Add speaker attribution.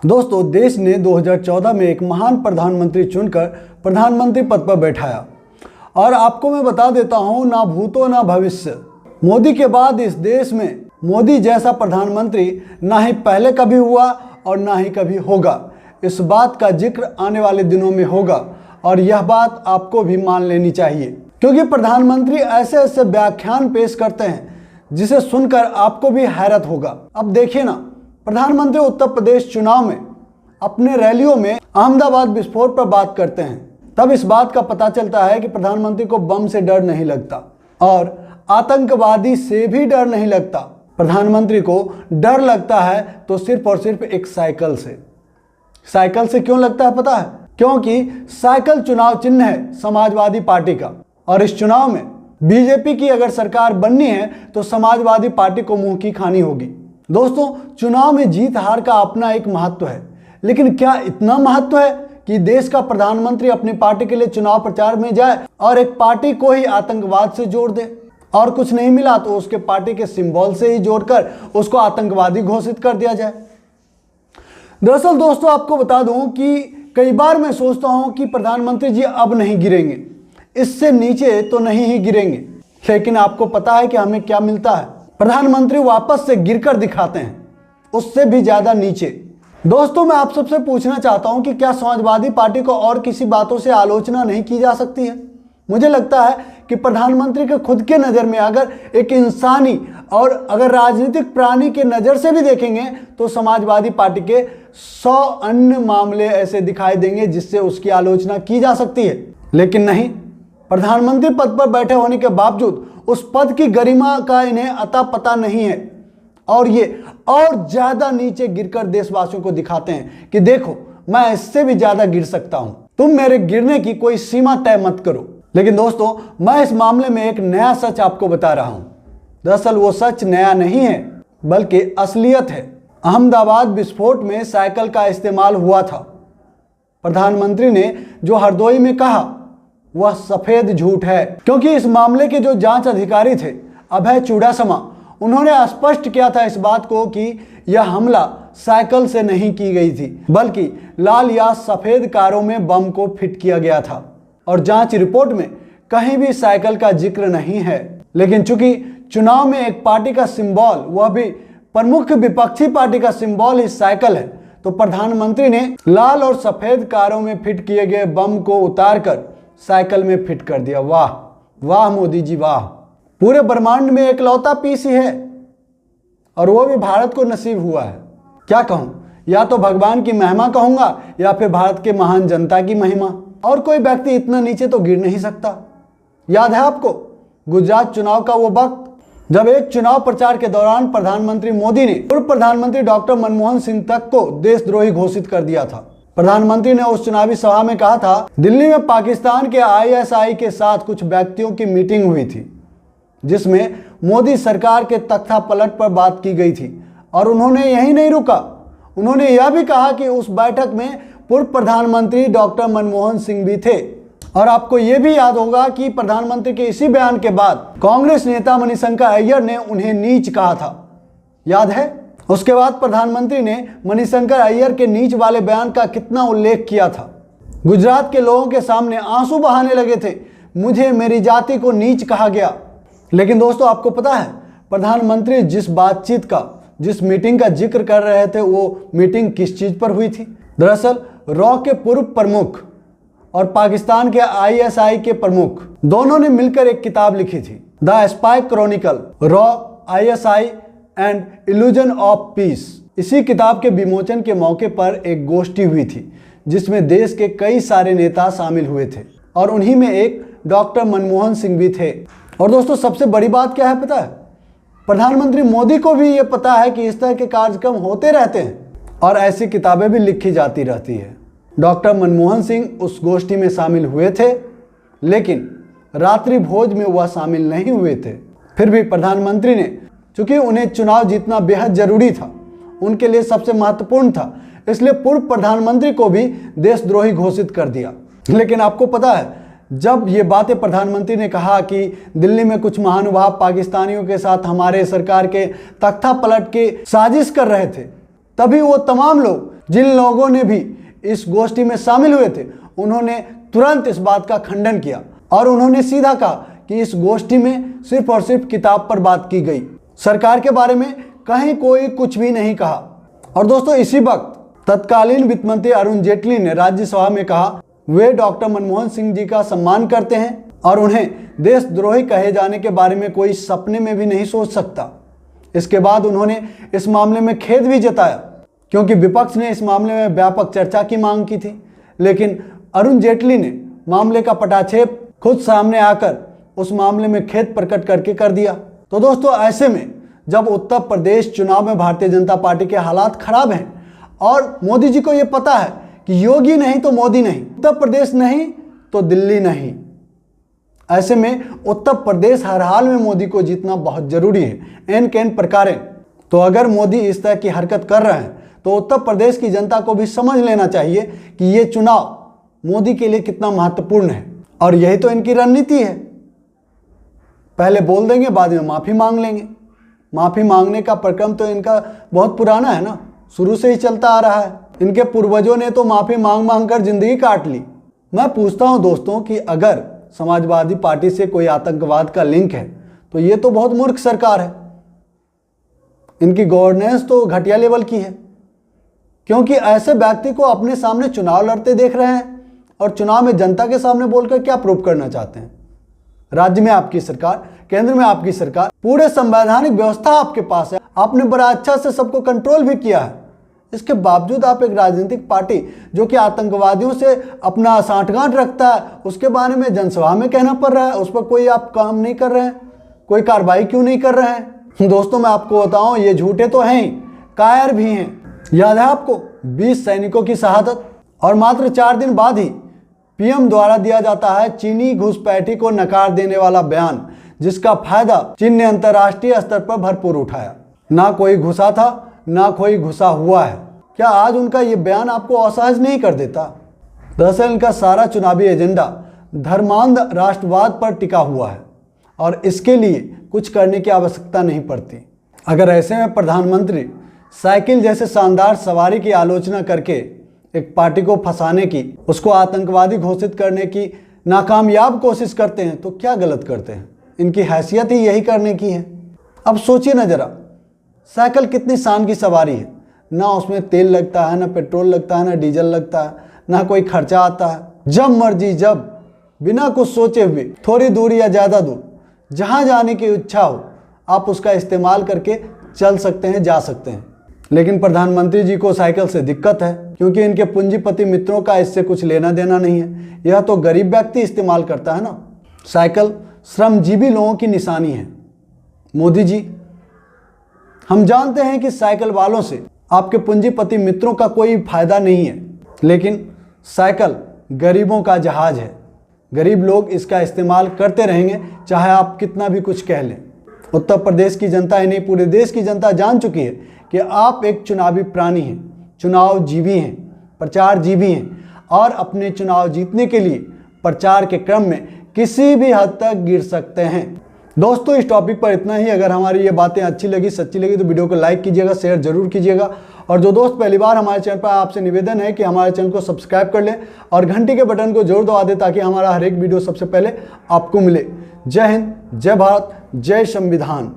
Speaker 1: दोस्तों, देश ने 2014 में एक महान प्रधानमंत्री चुनकर प्रधानमंत्री पद पर बैठाया और आपको मैं बता देता हूं, ना भूतो ना भविष्य, मोदी के बाद इस देश में मोदी जैसा प्रधानमंत्री ना ही पहले कभी हुआ और ना ही कभी होगा। इस बात का जिक्र आने वाले दिनों में होगा और यह बात आपको भी मान लेनी चाहिए, क्योंकि प्रधानमंत्री ऐसे ऐसे व्याख्यान पेश करते हैं जिसे सुनकर आपको भी हैरत होगा। अब देखिए ना, प्रधानमंत्री उत्तर प्रदेश चुनाव में अपने रैलियों में अहमदाबाद विस्फोट पर बात करते हैं, तब इस बात का पता चलता है कि प्रधानमंत्री को बम से डर नहीं लगता और आतंकवादी से भी डर नहीं लगता। प्रधानमंत्री को डर लगता है तो सिर्फ और सिर्फ एक साइकिल से। साइकिल से क्यों लगता है पता है? क्योंकि साइकिल चुनाव चिन्ह है समाजवादी पार्टी का और इस चुनाव में बीजेपी की अगर सरकार बननी है तो समाजवादी पार्टी को मुंह की खानी होगी। दोस्तों, चुनाव में जीत हार का अपना एक महत्व है, लेकिन क्या इतना महत्व है कि देश का प्रधानमंत्री अपनी पार्टी के लिए चुनाव प्रचार में जाए और एक पार्टी को ही आतंकवाद से जोड़ दे और कुछ नहीं मिला तो उसके पार्टी के सिंबल से ही जोड़कर उसको आतंकवादी घोषित कर दिया जाए? दरअसल दोस्तों, आपको बता दूं कि कई बार मैं सोचता हूं कि प्रधानमंत्री जी अब नहीं गिरेंगे, इससे नीचे तो नहीं ही गिरेंगे, लेकिन आपको पता है कि हमें क्या मिलता है? प्रधानमंत्री वापस से गिरकर दिखाते हैं, उससे भी ज्यादा नीचे। दोस्तों, मैं आप सबसे पूछना चाहता हूं कि क्या समाजवादी पार्टी को और किसी बातों से आलोचना नहीं की जा सकती है? मुझे लगता है कि प्रधानमंत्री के खुद के नज़र में अगर एक इंसानी और अगर राजनीतिक प्राणी के नज़र से भी देखेंगे तो समाजवादी पार्टी के 100 अन्य मामले ऐसे दिखाई देंगे जिससे उसकी आलोचना की जा सकती है, लेकिन नहीं। प्रधानमंत्री पद पर बैठे होने के बावजूद उस पद की गरिमा का इन्हें अता पता नहीं है और ये और ज्यादा नीचे गिरकर देशवासियों को दिखाते हैं कि देखो, मैं इससे भी ज्यादा गिर सकता हूं, तुम मेरे गिरने की कोई सीमा तय मत करो। लेकिन दोस्तों, मैं इस मामले में एक नया सच आपको बता रहा हूं। दरअसल वो सच नया नहीं है बल्कि असलियत है। अहमदाबाद विस्फोट में साइकिल का इस्तेमाल हुआ था। प्रधानमंत्री ने जो हरदोई में कहा वह सफेद झूठ है, क्योंकि इस मामले के जो जांच अधिकारी थे अभय चुड़ासमा, उन्होंने स्पष्ट किया था इस बात को कि यह हमला साइकिल से नहीं की गई थी बल्कि लाल या सफेद कारों में बम को फिट किया गया था और जांच रिपोर्ट में कहीं भी साइकिल का जिक्र नहीं है। लेकिन चूंकि चुनाव में एक पार्टी का सिंबल, वह भी प्रमुख विपक्षी पार्टी का सिंबल ही साइकिल है, तो प्रधानमंत्री ने लाल और सफेद कारों में फिट किए गए बम को उतारकर साइकिल में फिट कर दिया। वाह वाह मोदी जी वाह! पूरे ब्रह्मांड में एकलौता पीस ही है और वो भी भारत को नसीब हुआ है। क्या कहूं, या तो भगवान की महिमा कहूंगा या फिर भारत के महान जनता की महिमा। और कोई व्यक्ति इतना नीचे तो गिर नहीं सकता। याद है आपको गुजरात चुनाव का वो वक्त जब एक चुनाव प्रचार के दौरान प्रधानमंत्री मोदी ने पूर्व प्रधानमंत्री डॉक्टर मनमोहन सिंह तक को देशद्रोही घोषित कर दिया था। प्रधानमंत्री ने उस चुनावी सभा में कहा था, दिल्ली में पाकिस्तान के आईएसआई के साथ कुछ व्यक्तियों की मीटिंग हुई थी जिसमें मोदी सरकार के तख्तापलट पर बात की गई थी। और उन्होंने यही नहीं रुका, उन्होंने यह भी कहा कि उस बैठक में पूर्व प्रधानमंत्री डॉक्टर मनमोहन सिंह भी थे। और आपको यह भी याद होगा कि प्रधानमंत्री के इसी बयान के बाद कांग्रेस नेता मणिशंकर अय्यर ने उन्हें नीच कहा था, याद है? उसके बाद प्रधानमंत्री ने मणिशंकर अय्यर के नीच वाले बयान का कितना उल्लेख किया था। गुजरात के लोगों के सामने आंसू बहाने लगे थे, मुझे मेरी जाति को नीच कहा गया। लेकिन दोस्तों, आपको पता है प्रधानमंत्री जिस बातचीत का, जिस मीटिंग का जिक्र कर रहे थे, वो मीटिंग किस चीज पर हुई थी? दरअसल रॉ के पूर्व प्रमुख और पाकिस्तान के आईएसआई के प्रमुख दोनों ने मिलकर एक किताब लिखी थी, the spy Chronicle, raw, ISI and illusion of peace. इसी किताब के विमोचन के मौके पर एक गोष्ठी हुई थी जिसमें देश के कई सारे नेता शामिल हुए थे और उन्हीं में एक डॉक्टर मनमोहन सिंह भी थे। और दोस्तों, सबसे बड़ी बात क्या है पता है? प्रधानमंत्री मोदी को भी ये पता है कि इस तरह के कार्यक्रम होते रहते हैं और ऐसी किताबें भी लिखी जाती रहती है। डॉक्टर मनमोहन सिंह उस गोष्ठी में शामिल हुए थे, लेकिन रात्रि भोज में वह शामिल नहीं हुए थे। फिर भी प्रधानमंत्री ने, चूंकि उन्हें चुनाव जीतना बेहद जरूरी था, उनके लिए सबसे महत्वपूर्ण था, इसलिए पूर्व प्रधानमंत्री को भी देशद्रोही घोषित कर दिया। लेकिन आपको पता है, जब ये बातें प्रधानमंत्री ने कहा कि दिल्ली में कुछ महानुभाव पाकिस्तानियों के साथ हमारे सरकार के तख्ता पलट की साजिश कर रहे थे, तभी वो तमाम लोग जिन लोगों ने भी इस गोष्ठी में शामिल हुए थे उन्होंने तुरंत इस बात का खंडन किया और उन्होंने सीधा कहा कि इस गोष्ठी में सिर्फ और सिर्फ किताब पर बात की गई, सरकार के बारे में कहीं कोई कुछ भी नहीं कहा। और दोस्तों इसी वक्त तत्कालीन वित्त मंत्री अरुण जेटली ने राज्यसभा में कहा वे डॉक्टर मनमोहन सिंह जी का सम्मान करते हैं और उन्हें देशद्रोही कहे जाने के बारे में कोई सपने में भी नहीं सोच सकता। इसके बाद उन्होंने इस मामले में खेद भी जताया क्योंकि विपक्ष ने इस मामले में व्यापक चर्चा की मांग की थी, लेकिन अरुण जेटली ने मामले का पटाक्षेप खुद सामने आकर उस मामले में खेद प्रकट करके कर दिया। तो दोस्तों ऐसे में जब उत्तर प्रदेश चुनाव में भारतीय जनता पार्टी के हालात खराब हैं और मोदी जी को ये पता है कि योगी नहीं तो मोदी नहीं, उत्तर प्रदेश नहीं तो दिल्ली नहीं, ऐसे में उत्तर प्रदेश हर हाल में मोदी को जीतना बहुत जरूरी है एन केन प्रकारें। तो अगर मोदी इस तरह की हरकत कर रहे हैं तो उत्तर प्रदेश की जनता को भी समझ लेना चाहिए कि ये चुनाव मोदी के लिए कितना महत्वपूर्ण है और यही तो इनकी रणनीति है। पहले बोल देंगे, बाद में माफ़ी मांग लेंगे। माफ़ी मांगने का प्रक्रम तो इनका बहुत पुराना है ना, शुरू से ही चलता आ रहा है। इनके पूर्वजों ने तो माफ़ी मांग मांग कर जिंदगी काट ली। मैं पूछता हूं दोस्तों कि अगर समाजवादी पार्टी से कोई आतंकवाद का लिंक है तो ये तो बहुत मूर्ख सरकार है, इनकी गवर्नेंस तो घटिया लेवल की है, क्योंकि ऐसे व्यक्ति को अपने सामने चुनाव लड़ते देख रहे हैं और चुनाव में जनता के सामने बोलकर क्या प्रूव करना चाहते हैं। राज्य में आपकी सरकार, केंद्र में आपकी सरकार, पूरे संवैधानिक व्यवस्था आपके पास है, आपने बड़ा अच्छा से सबको कंट्रोल भी किया है। इसके बावजूद आप एक राजनीतिक पार्टी जो कि आतंकवादियों से अपना सांठगांठ रखता है उसके बारे में जनसभा में कहना पड़ रहा है, उस पर कोई आप काम नहीं कर रहे हैं, कोई कार्रवाई क्यों नहीं कर रहे हैं। दोस्तों मैं आपको बताऊं ये झूठे तो हैं ही, कायर भी हैं। याद है आपको 20 सैनिकों की शहादत और मात्र 4 दिन बाद ही पीएम द्वारा दिया जाता है चीनी घुसपैठी को नकार देने वाला बयान, जिसका फायदा चीन ने अंतर्राष्ट्रीय स्तर पर भरपूर उठाया। ना कोई घुसा था ना कोई घुसा हुआ है। क्या आज उनका ये बयान आपको असहज नहीं कर देता? दरअसल इनका सारा चुनावी एजेंडा धर्मांध राष्ट्रवाद पर टिका हुआ है और इसके लिए कुछ करने की आवश्यकता नहीं पड़ती। अगर ऐसे में प्रधानमंत्री साइकिल जैसे शानदार सवारी की आलोचना करके एक पार्टी को फंसाने की, उसको आतंकवादी घोषित करने की नाकामयाब कोशिश करते हैं तो क्या गलत करते हैं? इनकी हैसियत ही यही करने की है। अब सोचिए ना जरा, साइकिल कितनी शान की सवारी है, ना उसमें तेल लगता है, ना पेट्रोल लगता है, ना डीजल लगता है, ना कोई खर्चा आता है। जब मर्जी जब बिना कुछ सोचे हुए थोड़ी दूर या ज़्यादा दूर जहाँ जाने की इच्छा हो आप उसका इस्तेमाल करके चल सकते हैं, जा सकते हैं। लेकिन प्रधानमंत्री जी को साइकिल से दिक्कत है क्योंकि इनके पूंजीपति मित्रों का इससे कुछ लेना देना नहीं है। यह तो गरीब व्यक्ति इस्तेमाल करता है ना। साइकिल श्रमजीवी लोगों की निशानी है। मोदी जी, हम जानते हैं कि साइकिल वालों से आपके पूंजीपति मित्रों का कोई फायदा नहीं है, लेकिन साइकिल गरीबों का जहाज है। गरीब लोग इसका इस्तेमाल करते रहेंगे चाहे आप कितना भी कुछ कह लें। उत्तर प्रदेश की जनता ही नहीं पूरे देश की जनता जान चुकी है कि आप एक चुनावी प्राणी हैं, चुनाव जीवी हैं, प्रचार जीवी हैं और अपने चुनाव जीतने के लिए प्रचार के क्रम में किसी भी हद तक गिर सकते हैं। दोस्तों इस टॉपिक पर इतना ही। अगर हमारी ये बातें अच्छी लगी, सच्ची लगी तो वीडियो को लाइक कीजिएगा, शेयर जरूर कीजिएगा। और जो दोस्त पहली बार हमारे चैनल पर, आपसे निवेदन है कि हमारे चैनल को सब्सक्राइब कर लें और घंटी के बटन को जरूर दबा दें ताकि हमारा हर एक वीडियो सबसे पहले आपको मिले। जय हिंद, जय भारत, जय संविधान।